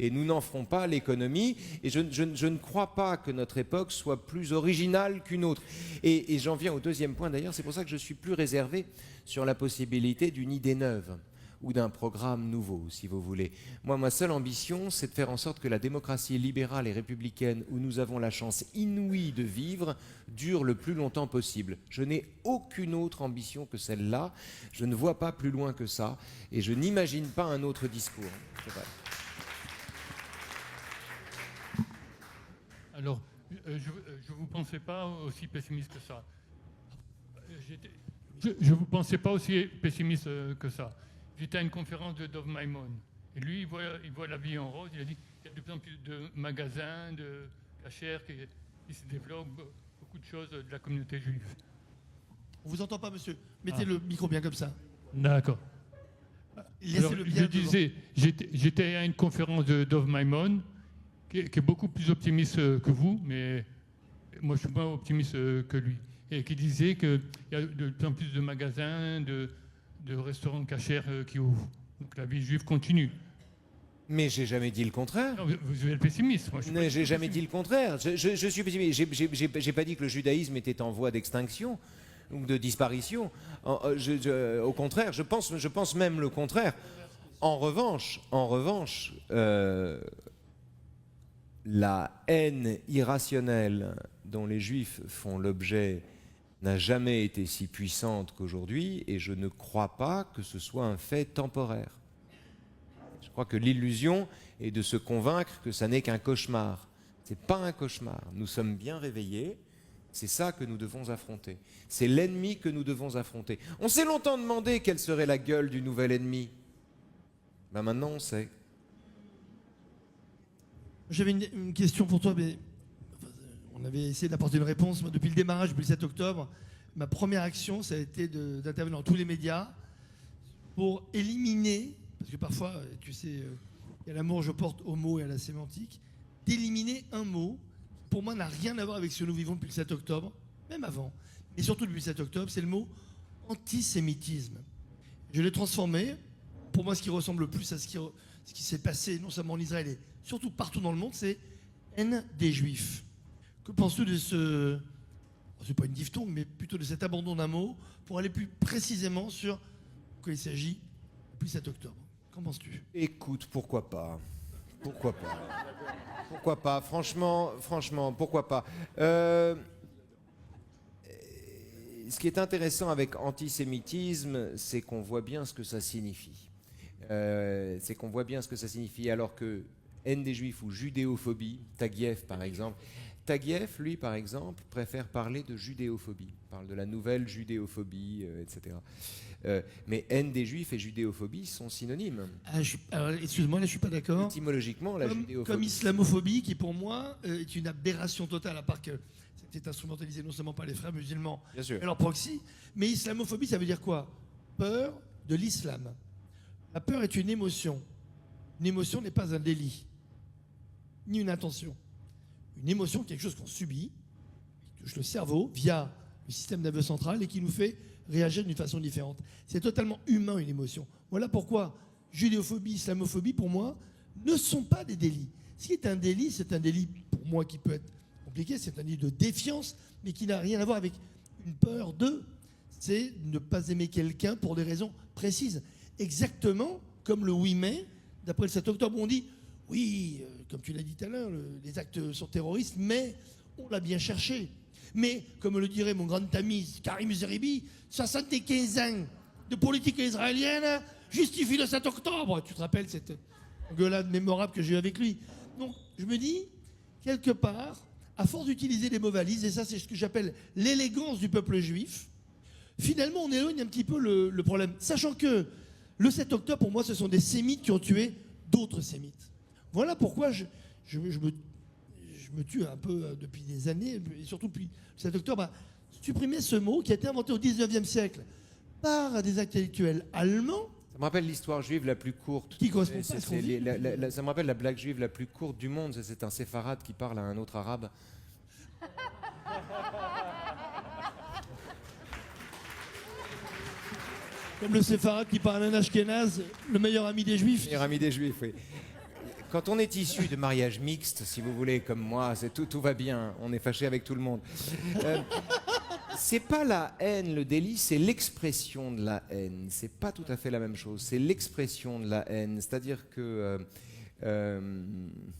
nous n'en ferons pas l'économie. Et je ne crois pas que notre époque soit plus originale qu'une autre. Et j'en viens au deuxième point d'ailleurs, c'est pour ça que je suis plus réservé sur la possibilité d'une idée neuve ou d'un programme nouveau, si vous voulez. Moi, ma seule ambition, c'est de faire en sorte que la démocratie libérale et républicaine, où nous avons la chance inouïe de vivre, dure le plus longtemps possible. Je n'ai aucune autre ambition que celle-là. Je ne vois pas plus loin que ça, et je n'imagine pas un autre discours. C'est vrai. Alors, je ne vous pensais pas aussi pessimiste que ça. Je ne vous pensais pas aussi pessimiste que ça. J'étais à une conférence de Dov Maimon. Et lui, il voit la vie en rose. Il a dit qu'il y a de plus en plus de magasins, de cachères qui se développent, beaucoup de choses de la communauté juive. On vous entend pas, monsieur. Mettez le micro bien comme ça. D'accord. Laissez-le bien je disais, j'étais à une conférence de Dov Maimon, qui est beaucoup plus optimiste que vous, mais moi je suis moins optimiste que lui. Et qui disait qu'il y a de plus en plus de magasins, de restaurants cachers qui ouvrent. Donc la vie juive continue. Mais j'ai jamais dit le contraire. Non, vous êtes pessimiste. Moi, J'ai jamais dit le contraire. Je suis pessimiste. J'ai pas dit que le judaïsme était en voie d'extinction ou de disparition. Au contraire, je pense même le contraire. En revanche, la haine irrationnelle dont les Juifs font l'objet n'a jamais été si puissante qu'aujourd'hui, et je ne crois pas que ce soit un fait temporaire. Je crois que l'illusion est de se convaincre que ça n'est qu'un cauchemar. Ce n'est pas un cauchemar. Nous sommes bien réveillés. C'est ça que nous devons affronter. C'est l'ennemi que nous devons affronter. On s'est longtemps demandé quelle serait la gueule du nouvel ennemi. Ben maintenant, on sait. J'avais une question pour toi, mais on avait essayé d'apporter une réponse. Moi, depuis le démarrage, depuis le 7 octobre, ma première action, ça a été d'intervenir dans tous les médias pour éliminer, parce que parfois, tu sais, il y a l'amour, je porte au mot et à la sémantique, d'éliminer un mot qui, pour moi, n'a rien à voir avec ce que nous vivons depuis le 7 octobre, même avant, et surtout depuis le 7 octobre, c'est le mot antisémitisme. Je l'ai transformé, pour moi, ce qui ressemble le plus à ce qui s'est passé, non seulement en Israël, et surtout partout dans le monde, c'est haine des Juifs. Que penses-tu de ce... C'est pas une diphtongue, mais plutôt de cet abandon d'un mot pour aller plus précisément sur quoi il s'agit depuis le 7 octobre. Qu'en penses-tu? Écoute, pourquoi pas? Pourquoi pas? Pourquoi pas? Franchement, pourquoi pas? Ce qui est intéressant avec antisémitisme, c'est qu'on voit bien ce que ça signifie. Alors que haine des Juifs ou judéophobie, Taguieff par exemple, Taguieff, lui, par exemple, préfère parler de judéophobie. Il parle de la nouvelle judéophobie, etc. Mais haine des Juifs et judéophobie sont synonymes. Alors, excuse-moi, là, je suis pas d'accord. Étymologiquement, la judéophobie. Comme islamophobie, qui pour moi est une aberration totale, à part que c'était instrumentalisé non seulement par les frères musulmans et leur proxy, mais islamophobie, ça veut dire quoi? Peur de l'islam. La peur est une émotion. Une émotion n'est pas un délit, ni une intention. Une émotion, quelque chose qu'on subit, qui touche le cerveau via le système nerveux central et qui nous fait réagir d'une façon différente. C'est totalement humain, une émotion. Voilà pourquoi judéophobie, islamophobie, pour moi, ne sont pas des délits. Ce qui est un délit, c'est un délit, pour moi, qui peut être compliqué, c'est un délit de défiance, mais qui n'a rien à voir avec une peur de. C'est ne pas aimer quelqu'un pour des raisons précises. Exactement comme le 8 mai, d'après le 7 octobre, on dit oui, comme tu l'as dit tout à l'heure, les actes sont terroristes, mais on l'a bien cherché. Mais, comme le dirait mon grand ami Karim Zeribi, 75 ans de politique israélienne justifient le 7 octobre. Tu te rappelles cette engueulade mémorable que j'ai eue avec lui. Donc, je me dis, quelque part, à force d'utiliser les mots valises, et ça c'est ce que j'appelle l'élégance du peuple juif, finalement on éloigne un petit peu le problème. Sachant que le 7 octobre, pour moi, ce sont des sémites qui ont tué d'autres sémites. Voilà pourquoi je me tue un peu depuis des années, et surtout depuis le 7 octobre, à supprimer ce mot qui a été inventé au 19e siècle par des intellectuels allemands. Ça me rappelle l'histoire juive la plus courte. Qui correspond pas à ce qu'on dit. Ça me rappelle la blague juive la plus courte du monde. C'est un séfarade qui parle à un autre arabe. Comme le séfarade qui parle un ashkénaze, le meilleur ami des juifs. Meilleur ami des juifs, oui. Quand on est issu de mariage mixte, si vous voulez, comme moi, tout va bien. On est fâché avec tout le monde. C'est pas la haine, le délit, c'est l'expression de la haine. C'est pas tout à fait la même chose. C'est l'expression de la haine. C'est-à-dire que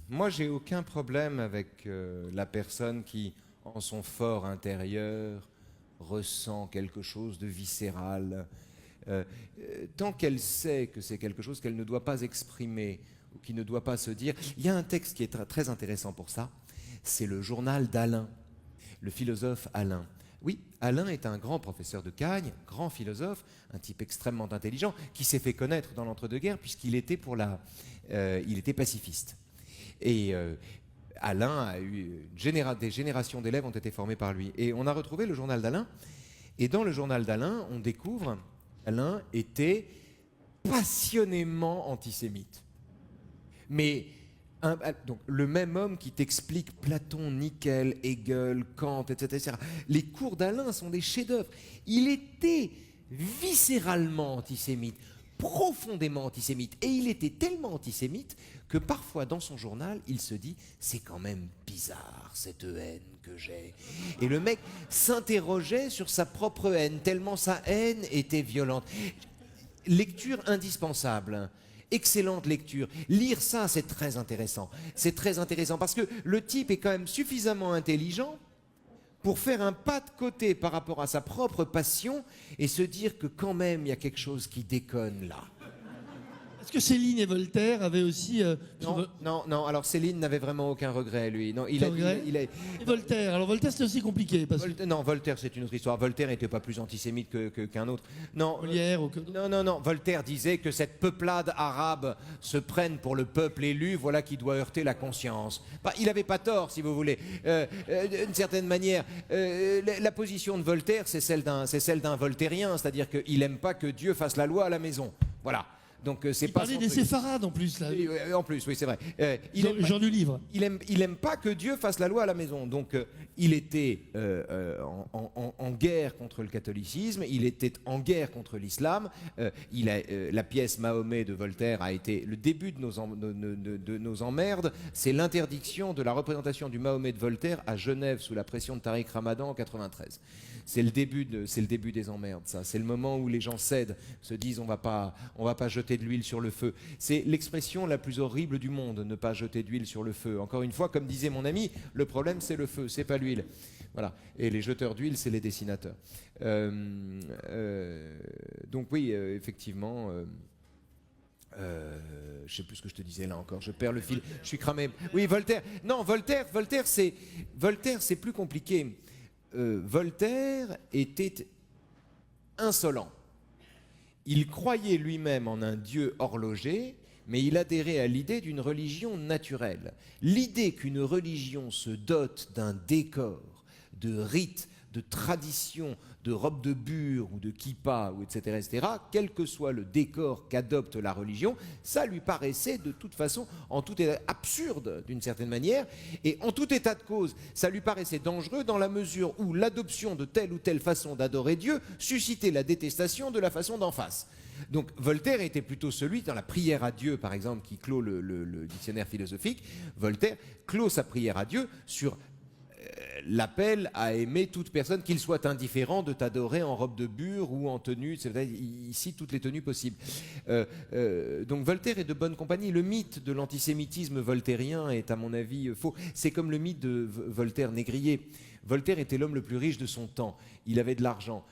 moi, j'ai aucun problème avec la personne qui, en son fort intérieur, ressent quelque chose de viscéral. Tant qu'elle sait que c'est quelque chose qu'elle ne doit pas exprimer ou qui ne doit pas se dire. Il y a un texte qui est très intéressant pour ça. C'est le journal d'Alain, le philosophe Alain. Oui, Alain est un grand professeur de Cagnes, grand philosophe, un type extrêmement intelligent, qui s'est fait connaître dans l'entre-deux-guerres puisqu'il était il était pacifiste. Et Alain a eu des générations d'élèves ont été formés par lui. Et on a retrouvé le journal d'Alain. Et dans le journal d'Alain, on découvre Alain était passionnément antisémite. Mais donc, le même homme qui t'explique Platon, Nickel, Hegel, Kant, etc. Les cours d'Alain sont des chefs-d'œuvre. Il était viscéralement antisémite, profondément antisémite. Et il était tellement antisémite que parfois dans son journal, il se dit « c'est quand même bizarre cette haine que j'ai ». Et le mec s'interrogeait sur sa propre haine, tellement sa haine était violente. Lecture indispensable. Excellente lecture. Lire ça, c'est très intéressant. C'est très intéressant parce que le type est quand même suffisamment intelligent pour faire un pas de côté par rapport à sa propre passion et se dire que quand même, il y a quelque chose qui déconne là. Est-ce que Céline et Voltaire avaient aussi... Non. Alors Céline n'avait vraiment aucun regret, lui. Non, Et Voltaire. Alors Voltaire, c'était aussi compliqué. Parce que... Non, Voltaire, c'est une autre histoire. Voltaire n'était pas plus antisémite qu'un autre. Non, Molière ou que... Non. Voltaire disait que cette peuplade arabe se prenne pour le peuple élu, voilà qui doit heurter la conscience. Il n'avait pas tort, si vous voulez. D'une certaine manière, la position de Voltaire, c'est celle d'un voltairien, c'est-à-dire qu'il n'aime pas que Dieu fasse la loi à la maison. Voilà. Donc, c'est il pas parlait des séfarades en plus. Là. En plus, oui, c'est vrai. Genre du livre. Il aime pas que Dieu fasse la loi à la maison. Donc, il était en guerre contre le catholicisme, il était en guerre contre l'islam. La pièce Mahomet de Voltaire a été le début de nos emmerdes. C'est l'interdiction de la représentation du Mahomet de Voltaire à Genève sous la pression de Tariq Ramadan en 93. C'est le début des emmerdes, ça. C'est le moment où les gens cèdent, se disent on va pas jeter de l'huile sur le feu. C'est l'expression la plus horrible du monde, ne pas jeter d'huile sur le feu. Encore une fois, comme disait mon ami, le problème c'est le feu, c'est pas l'huile. Voilà. Et les jeteurs d'huile, c'est les dessinateurs. Donc oui, effectivement. Je sais plus ce que je te disais là encore. Je perds le fil. Je suis cramé. Oui, Voltaire. Non, Voltaire, c'est plus compliqué. Voltaire était insolent. Il croyait lui-même en un dieu horloger, mais il adhérait à l'idée d'une religion naturelle. L'idée qu'une religion se dote d'un décor, de rites, de traditions, de robes de bure ou de kippa, ou etc., quel que soit le décor qu'adopte la religion, ça lui paraissait de toute façon, en tout état absurde d'une certaine manière, et en tout état de cause, ça lui paraissait dangereux dans la mesure où l'adoption de telle ou telle façon d'adorer Dieu suscitait la détestation de la façon d'en face. Donc Voltaire était plutôt celui, dans la prière à Dieu par exemple, qui clôt le dictionnaire philosophique, Voltaire clôt sa prière à Dieu sur l'appel à aimer toute personne, qu'il soit indifférent de t'adorer en robe de bure ou en tenue, c'est-à-dire ici toutes les tenues possibles. Donc Voltaire est de bonne compagnie. Le mythe de l'antisémitisme voltairien est à mon avis faux. C'est comme le mythe de Voltaire négrier. Voltaire était l'homme le plus riche de son temps. Il avait de l'argent.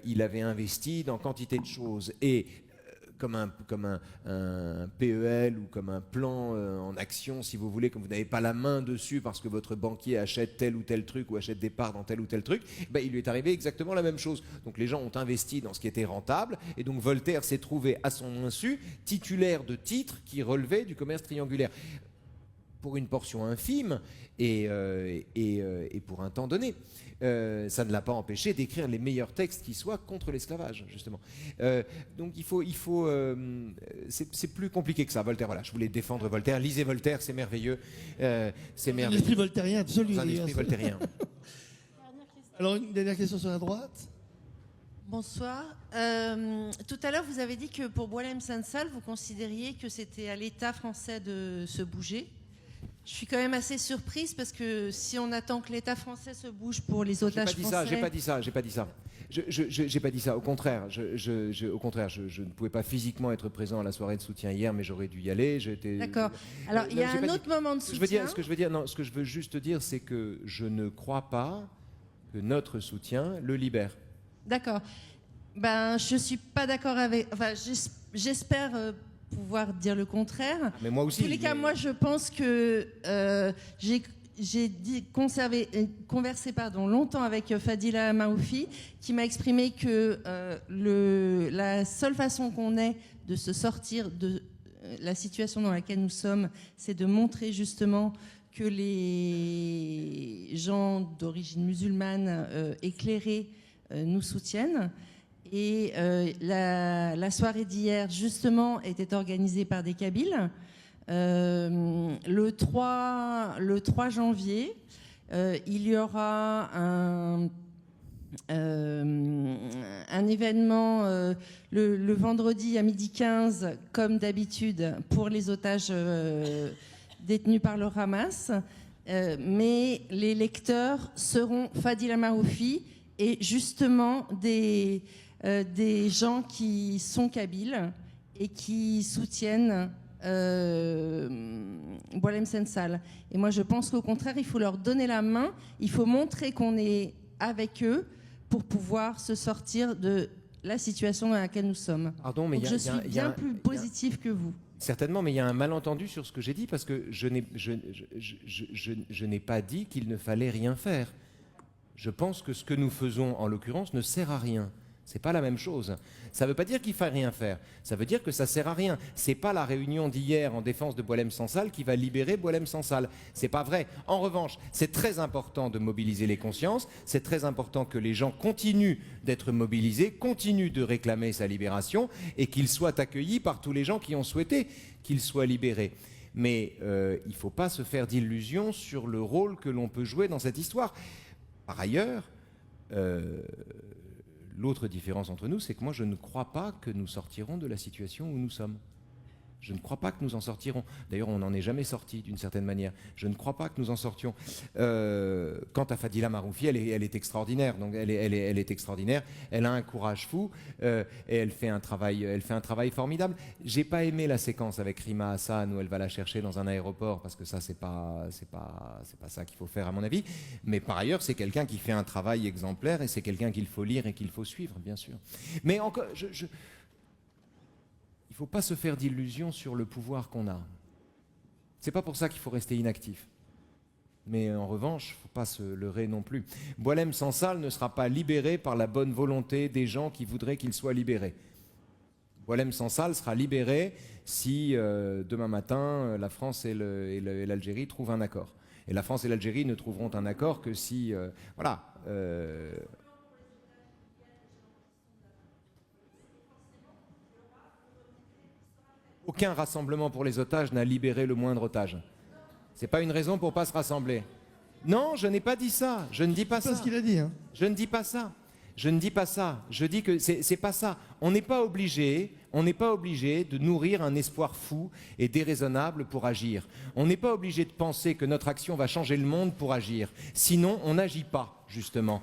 Il avait investi dans quantité de choses. Et comme un PEL ou comme un plan en action, si vous voulez, comme vous n'avez pas la main dessus parce que votre banquier achète tel ou tel truc ou achète des parts dans tel ou tel truc, il lui est arrivé exactement la même chose. Donc les gens ont investi dans ce qui était rentable et donc Voltaire s'est trouvé à son insu titulaire de titres qui relevaient du commerce triangulaire. pour une portion infime et pour un temps donné. Ça ne l'a pas empêché d'écrire les meilleurs textes qui soient contre l'esclavage, justement. Donc c'est plus compliqué que ça. Voltaire, voilà, je voulais défendre Voltaire. Lisez Voltaire, c'est merveilleux. C'est Un merveilleux. esprit voltairien absolu. Un esprit voltairien. Alors, une dernière question sur la droite. Bonsoir. Tout à l'heure, vous avez dit que pour Boualem-Sansal, vous considériez que c'était à l'État français de se bouger. Je suis quand même assez surprise parce que si on attend que l'État français se bouge pour les otages français... J'ai pas dit ça. J'ai pas dit ça. Au contraire, je ne pouvais pas physiquement être présent à la soirée de soutien hier, mais j'aurais dû y aller. D'accord. Alors, il y a un autre moment de soutien. Ce que je veux juste dire, c'est que je ne crois pas que notre soutien le libère. D'accord. Ben, je suis pas d'accord avec... Enfin, j'espère pouvoir dire le contraire. Mais moi aussi. En tous les cas, moi, je pense que j'ai conversé longtemps avec Fadila Maoufi, qui m'a exprimé que la seule façon qu'on ait de se sortir de la situation dans laquelle nous sommes, c'est de montrer justement que les gens d'origine musulmane éclairés nous soutiennent. Et la soirée d'hier, justement, était organisée par des Kabyles. Le 3 janvier, il y aura un événement le vendredi à 12h15, comme d'habitude, pour les otages détenus par le Hamas. Mais les lecteurs seront Fadila Maoufi et justement des gens qui sont kabyles et qui soutiennent Boualem-Sansal. Et moi, je pense qu'au contraire, il faut leur donner la main, il faut montrer qu'on est avec eux pour pouvoir se sortir de la situation dans laquelle nous sommes. Pardon, mais je suis bien plus positive que vous. Certainement, mais il y a un malentendu sur ce que j'ai dit, parce que je n'ai pas dit qu'il ne fallait rien faire. Je pense que ce que nous faisons, en l'occurrence, ne sert à rien. C'est pas la même chose. Ça ne veut pas dire qu'il ne faut rien faire. Ça veut dire que ça sert à rien. C'est pas la réunion d'hier en défense de Boualem-Sansal qui va libérer Boualem-Sansal. C'est pas vrai. En revanche, c'est très important de mobiliser les consciences. C'est très important que les gens continuent d'être mobilisés, continuent de réclamer sa libération et qu'il soit accueilli par tous les gens qui ont souhaité qu'il soit libéré. Mais il ne faut pas se faire d'illusions sur le rôle que l'on peut jouer dans cette histoire. Par ailleurs, l'autre différence entre nous, c'est que moi, je ne crois pas que nous sortirons de la situation où nous sommes. Je ne crois pas que nous en sortirons. D'ailleurs, on n'en est jamais sorti, d'une certaine manière. Je ne crois pas que nous en sortions. Quant à Fadila Maroufi, elle est extraordinaire. Donc, elle est extraordinaire. Elle a un courage fou et elle fait un travail formidable. J'ai pas aimé la séquence avec Rima Hassan où elle va la chercher dans un aéroport parce que ça, c'est pas ça qu'il faut faire à mon avis. Mais par ailleurs, c'est quelqu'un qui fait un travail exemplaire et c'est quelqu'un qu'il faut lire et qu'il faut suivre, bien sûr. Mais encore, il ne faut pas se faire d'illusions sur le pouvoir qu'on a. C'est pas pour ça qu'il faut rester inactif. Mais en revanche, il ne faut pas se leurrer non plus. Boualem-Sansal ne sera pas libéré par la bonne volonté des gens qui voudraient qu'il soit libéré. Boualem-Sansal sera libéré si demain matin la France et l'Algérie trouvent un accord. Et la France et l'Algérie ne trouveront un accord que si... Aucun rassemblement pour les otages n'a libéré le moindre otage. C'est pas une raison pour pas se rassembler. Non, je n'ai pas dit ça. Je ne dis pas ça. C'est ce qu'il a dit. Hein. Je ne dis pas ça. Je ne dis pas ça. Je dis que c'est pas ça. On n'est pas obligé de nourrir un espoir fou et déraisonnable pour agir. On n'est pas obligé de penser que notre action va changer le monde pour agir. Sinon, on n'agit pas, justement.